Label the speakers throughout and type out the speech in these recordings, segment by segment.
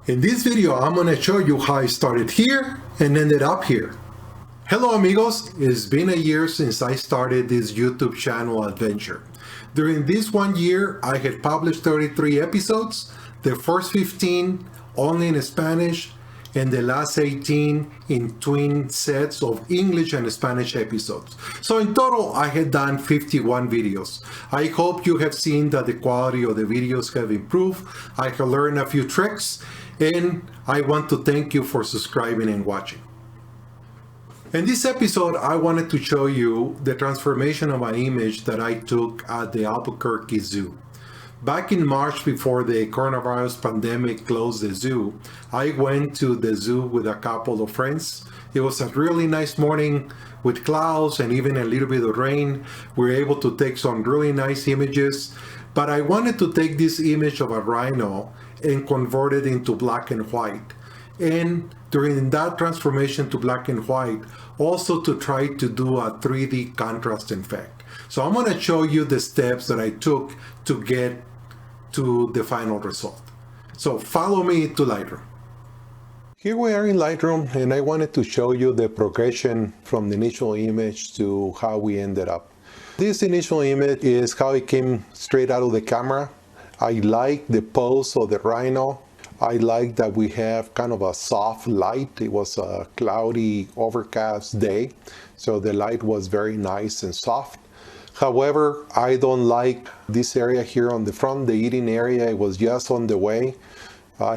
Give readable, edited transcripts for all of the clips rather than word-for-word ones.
Speaker 1: In this video, I'm going to show you how I started here and ended up here. Hello amigos, it's been a year since I started this YouTube channel adventure. During this 1 year, I had published 33 episodes, the first 15 only in Spanish, and the last 18 in twin sets of English and Spanish episodes. So in total, I had done 51 videos. I hope you have seen that the quality of the videos have improved. I have learned a few tricks, and I want to thank you for subscribing and watching. In this episode, I wanted to show you the transformation of an image that I took at the Albuquerque Zoo. Back in March, before the coronavirus pandemic closed the zoo, I went to the zoo with a couple of friends. It was a really nice morning with clouds and even a little bit of rain. We were able to take some really nice images, but I wanted to take this image of a rhino and convert it into black and white. And during that transformation to black and white, also to try to do a 3D contrast effect. So I'm going to show you the steps that I took to get to the final result. So follow me to Lightroom. Here we are in Lightroom, and I wanted to show you the progression from the initial image to how we ended up. This initial image is how it came straight out of the camera. I like the pose of the rhino. I like that we have kind of a soft light. It was a cloudy, overcast day, so the light was very nice and soft. However, I don't like this area here on the front, the eating area. It was just on the way.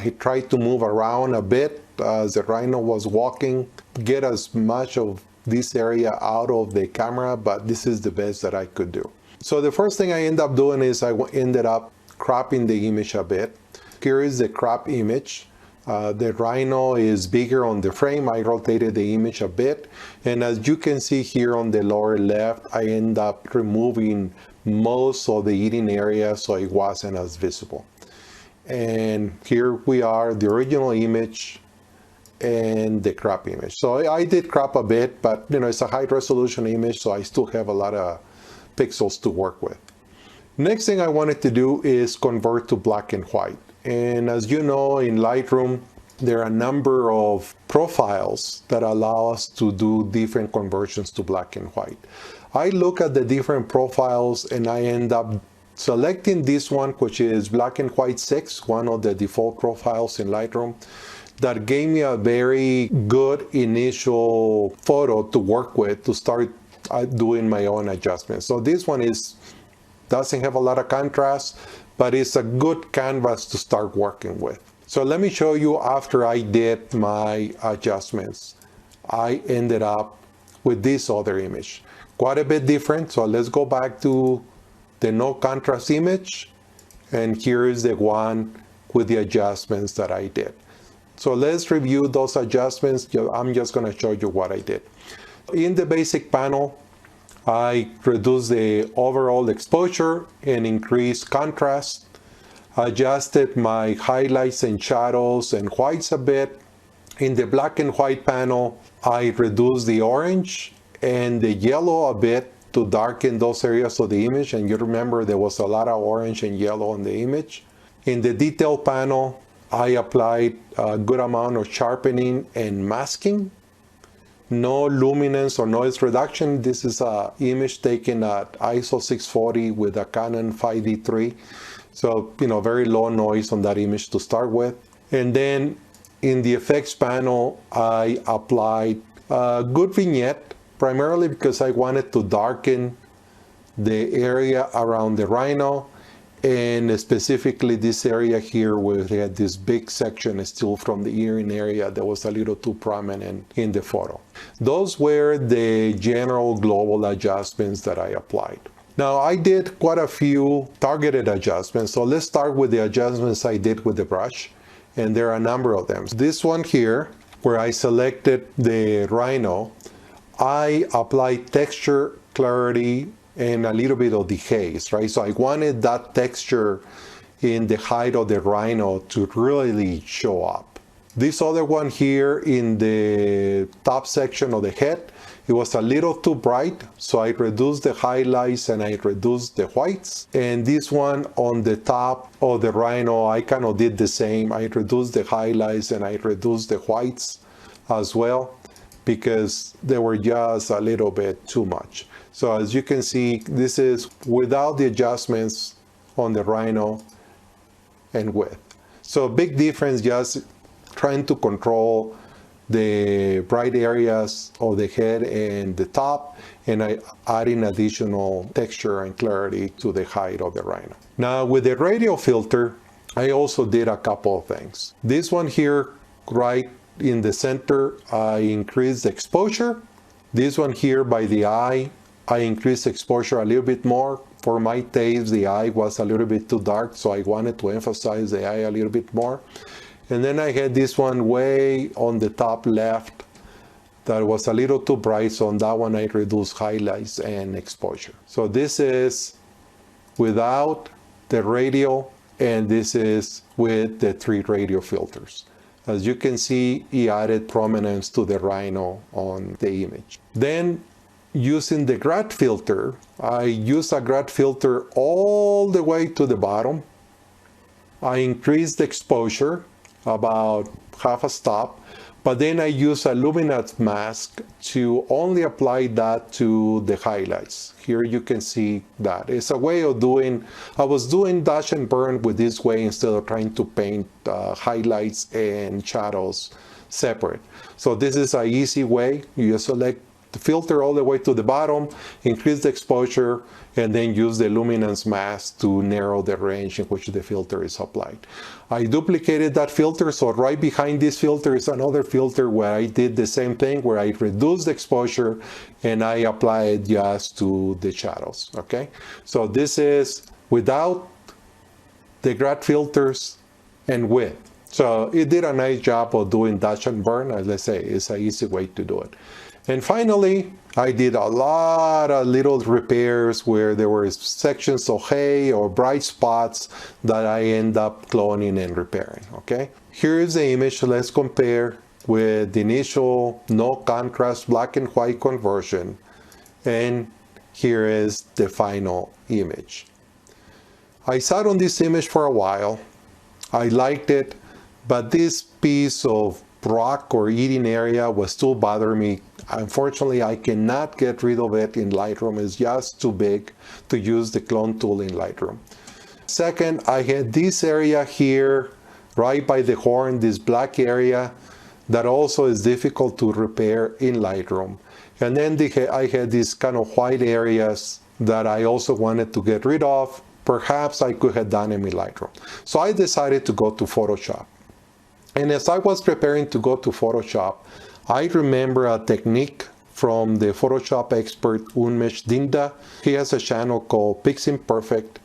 Speaker 1: He tried to move around a bit as the rhino was walking, get as much of this area out of the camera, but this is the best that I could do. So the first thing I ended up doing is I ended up cropping the image a bit. Here is the crop image. The rhino is bigger on the frame. I rotated the image a bit, and as you can see here on the lower left, I end up removing most of the eating area so it wasn't as visible. And here we are, the original image and the crop image. So I did crop a bit, but it's a high resolution image, so I still have a lot of pixels to work with. Next thing I wanted to do is convert to black and white. And as you know, in Lightroom, there are a number of profiles that allow us to do different conversions to black and white. I look at the different profiles and I end up selecting this one, which is black and white 6, one of the default profiles in Lightroom, that gave me a very good initial photo to work with to start doing my own adjustments. So this one doesn't have a lot of contrast, but it's a good canvas to start working with. So let me show you after I did my adjustments. I ended up with this other image. Quite a bit different, so let's go back to the no contrast image, and here is the one with the adjustments that I did. So let's review those adjustments. I'm just going to show you what I did. In the basic panel, I reduced the overall exposure and increased contrast, adjusted my highlights and shadows and whites a bit. In the black and white panel, I reduced the orange and the yellow a bit to darken those areas of the image. And you remember there was a lot of orange and yellow in the image. In the detail panel, I applied a good amount of sharpening and masking. No luminance or noise reduction. This is an image taken at ISO 640 with a Canon 5D3. So, very low noise on that image to start with. And then in the effects panel, I applied a good vignette, primarily because I wanted to darken the area around the rhino, and specifically this area here where they had this big section still from the earring area that was a little too prominent in the photo. Those were the general global adjustments that I applied. Now I did quite a few targeted adjustments, so let's start with the adjustments I did with the brush, and there are a number of them. This one here, where I selected the rhino, I applied texture, clarity, and a little bit of dehaze, right? So I wanted that texture in the height of the rhino to really show up. This other one here in the top section of the head, it was a little too bright, so I reduced the highlights and I reduced the whites. And this one on the top of the rhino, I kind of did the same. I reduced the highlights and I reduced the whites as well, because they were just a little bit too much. So as you can see, this is without the adjustments on the rhino and with. So big difference, just trying to control the bright areas of the head and the top, and I adding additional texture and clarity to the height of the rhino. Now with the radial filter, I also did a couple of things. This one here, right in the center, I increased the exposure. This one here by the eye, I increased exposure a little bit more. For my taste, the eye was a little bit too dark, so I wanted to emphasize the eye a little bit more. And then I had this one way on the top left that was a little too bright, so on that one I reduced highlights and exposure. So this is without the radial, and this is with the 3 radial filters. As you can see, he added prominence to the rhino on the image. Then using the grad filter, I use a grad filter all the way to the bottom. I increased the exposure about half a stop, but then I use a luminance mask to only apply that to the highlights. Here you can see that. It's a way of doing, I was doing dash and burn with this way instead of trying to paint highlights and shadows separate. So this is an easy way. You just select the filter all the way to the bottom, increase the exposure, and then use the luminance mask to narrow the range in which the filter is applied. I duplicated that filter, so right behind this filter is another filter where I did the same thing, where I reduced the exposure and I applied just to the shadows, okay? So this is without the grad filters and with. So it did a nice job of doing dash and burn. As I say, it's an easy way to do it. And finally, I did a lot of little repairs where there were sections of hay or bright spots that I end up cloning and repairing, okay? Here's the image. Let's compare with the initial no contrast black and white conversion. And here is the final image. I sat on this image for a while. I liked it, but this piece of rock or eating area was still bothering me. Unfortunately, I cannot get rid of it in Lightroom. It's just too big to use the clone tool in Lightroom. Second, I had this area here, right by the horn, this black area, that also is difficult to repair in Lightroom. And then I had these kind of white areas that I also wanted to get rid of. Perhaps I could have done them in Lightroom. So I decided to go to Photoshop. And as I was preparing to go to Photoshop, I remember a technique from the Photoshop expert Unmesh Dindad. He has a channel called PiXimPerfect.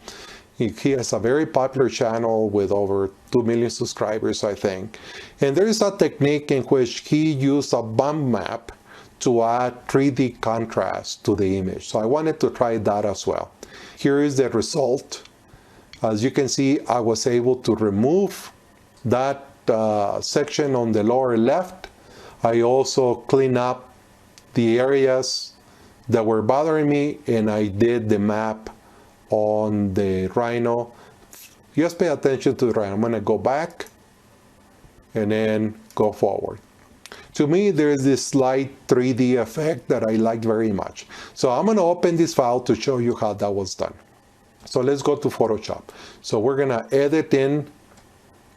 Speaker 1: He has a very popular channel with over 2 million subscribers, I think. And there is a technique in which he used a bump map to add 3D contrast to the image. So I wanted to try that as well. Here is the result. As you can see, I was able to remove that section on the lower left. I also clean up the areas that were bothering me, and I did the map on the rhino. Just pay attention to the rhino. I'm going to go back and then go forward. To me, there's this slight 3D effect that I like very much. So I'm going to open this file to show you how that was done. So let's go to Photoshop. So we're going to edit in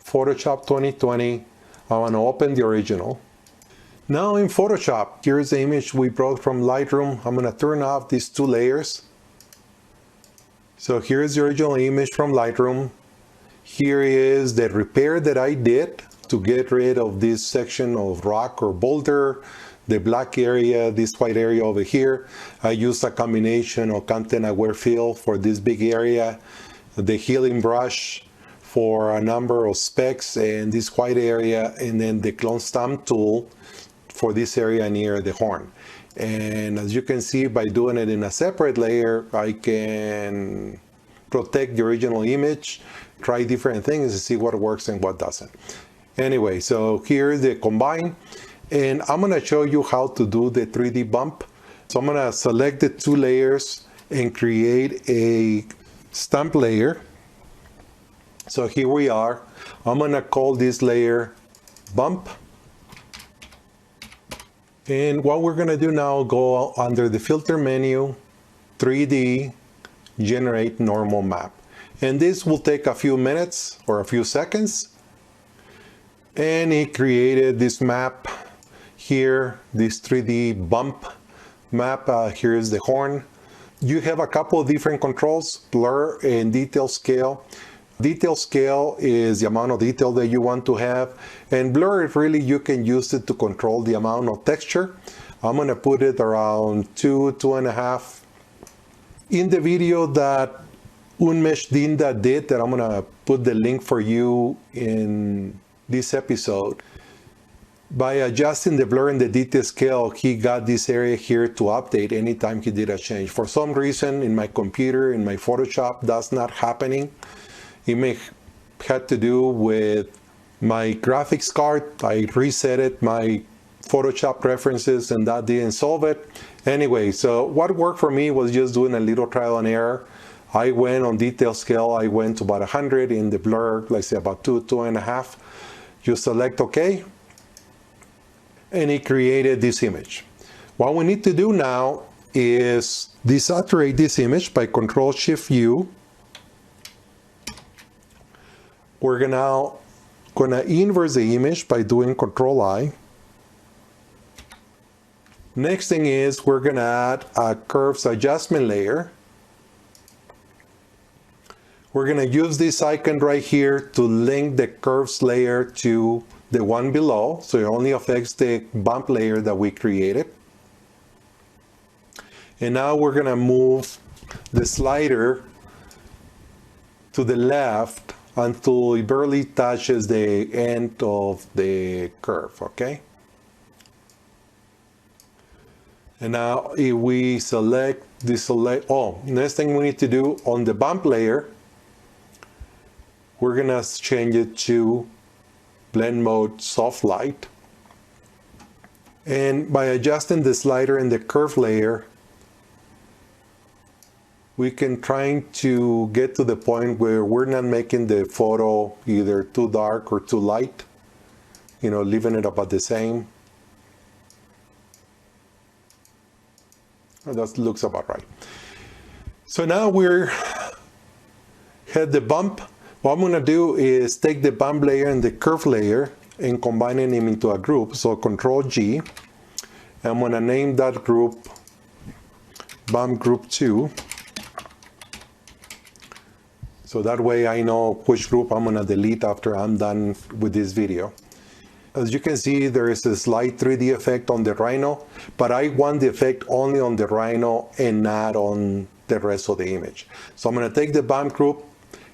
Speaker 1: Photoshop 2020. I want to open the original. Now in Photoshop, here's the image we brought from Lightroom. I'm going to turn off these 2 layers. So here's the original image from Lightroom. Here is the repair that I did to get rid of this section of rock or boulder, the black area, this white area over here. I used a combination of content aware fill for this big area, the healing brush for a number of specks and this white area, and then the clone stamp tool for this area near the horn. And as you can see, by doing it in a separate layer, I can protect the original image, try different things and see what works and what doesn't. Anyway, so here's the combine, and I'm gonna show you how to do the 3D bump. So I'm gonna select the two layers and create a stamp layer. So here we are. I'm gonna call this layer bump. And what we're gonna do now, go under the filter menu, 3D, generate normal map. And this will take a few minutes or a few seconds. And he created this map here, this 3D bump map. Here's the horn. You have a couple of different controls, blur and detail scale. Detail scale is the amount of detail that you want to have, and blur, really you can use it to control the amount of texture. I'm gonna put it around 2.5. In the video that Unmesh Dindad did, that I'm gonna put the link for you in this episode, by adjusting the blur and the detail scale, he got this area here to update anytime he did a change. For some reason in my computer, in my Photoshop, that's not happening. It may have to do with my graphics card. I reset it, my Photoshop preferences, and that didn't solve it. Anyway, so what worked for me was just doing a little trial and error. I went on detail scale, I went to about 100, in the blur, let's say about 2.5. You select OK, and it created this image. What we need to do now is desaturate this image by Control-Shift-U. We're now gonna inverse the image by doing Control-I. Next thing is we're gonna add a curves adjustment layer. We're gonna use this icon right here to link the curves layer to the one below, so it only affects the bump layer that we created. And now we're gonna move the slider to the left until it barely touches the end of the curve, okay? And now if we select this, next thing we need to do on the bump layer, we're gonna change it to blend mode soft light. And by adjusting the slider in the curve layer, we can try to get to the point where we're not making the photo either too dark or too light, you know, leaving it about the same. That looks about right. So now we're had the bump. What I'm gonna do is take the bump layer and the curve layer and combining them into a group. So Control-G. I'm gonna name that group Bump Group 2. So that way I know which group I'm gonna delete after I'm done with this video. As you can see, there is a slight 3D effect on the rhino, but I want the effect only on the rhino and not on the rest of the image. So I'm gonna take the bump group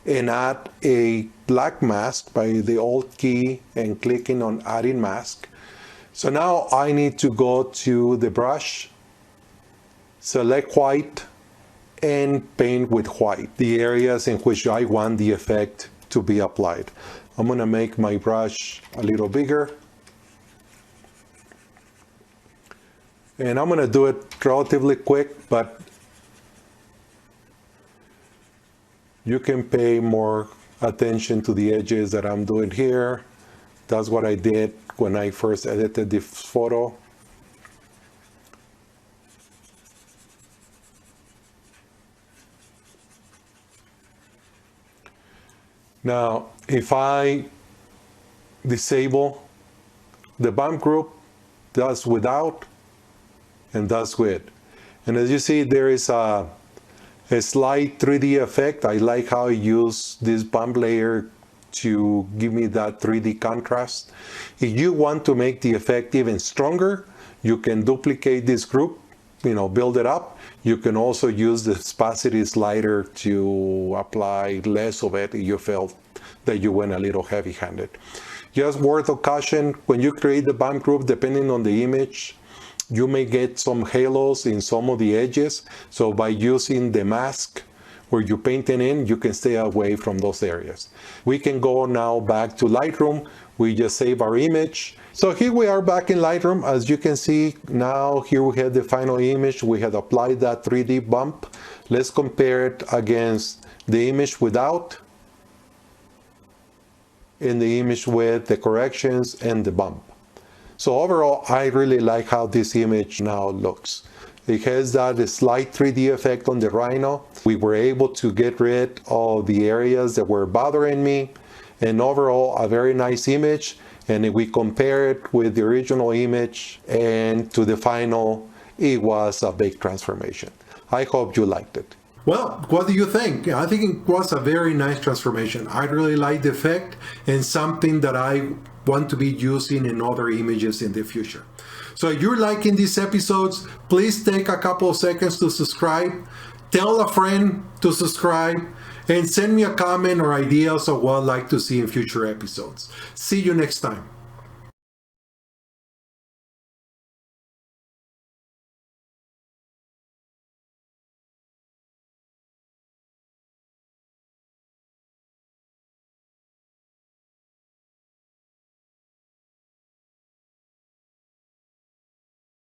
Speaker 1: and add a black mask by the Alt key and clicking on adding mask. So now I need to go to the brush, select white, and paint with white the areas in which I want the effect to be applied. I'm gonna make my brush a little bigger. And I'm gonna do it relatively quick, but you can pay more attention to the edges that I'm doing here. That's what I did when I first edited this photo. Now, if I disable the bump group, that's without and that's with. And as you see, there is a slight 3D effect. I like how I use this bump layer to give me that 3D contrast. If you want to make the effect even stronger, you can duplicate this group, you know, build it up. You can also use the opacity slider to apply less of it if you felt that you went a little heavy-handed. Just word of caution, when you create the bump group, depending on the image, you may get some halos in some of the edges. So by using the mask where you're painting in, you can stay away from those areas. We can go now back to Lightroom. We just save our image. So here we are back in Lightroom. As you can see now, here we have the final image. We had applied that 3D bump. Let's compare it against the image without and the image with the corrections and the bump. So overall, I really like how this image now looks. It has that slight 3D effect on the rhino. We were able to get rid of the areas that were bothering me, and overall a very nice image. And if we compare it with the original image and to the final, it was a big transformation. I hope you liked it. Well, what do you think? I think it was a very nice transformation. I really like the effect and something that I want to be using in other images in the future. So if you're liking these episodes, please take a couple of seconds to subscribe, tell a friend to subscribe, and send me a comment or ideas of what I'd like to see in future episodes. See you next time.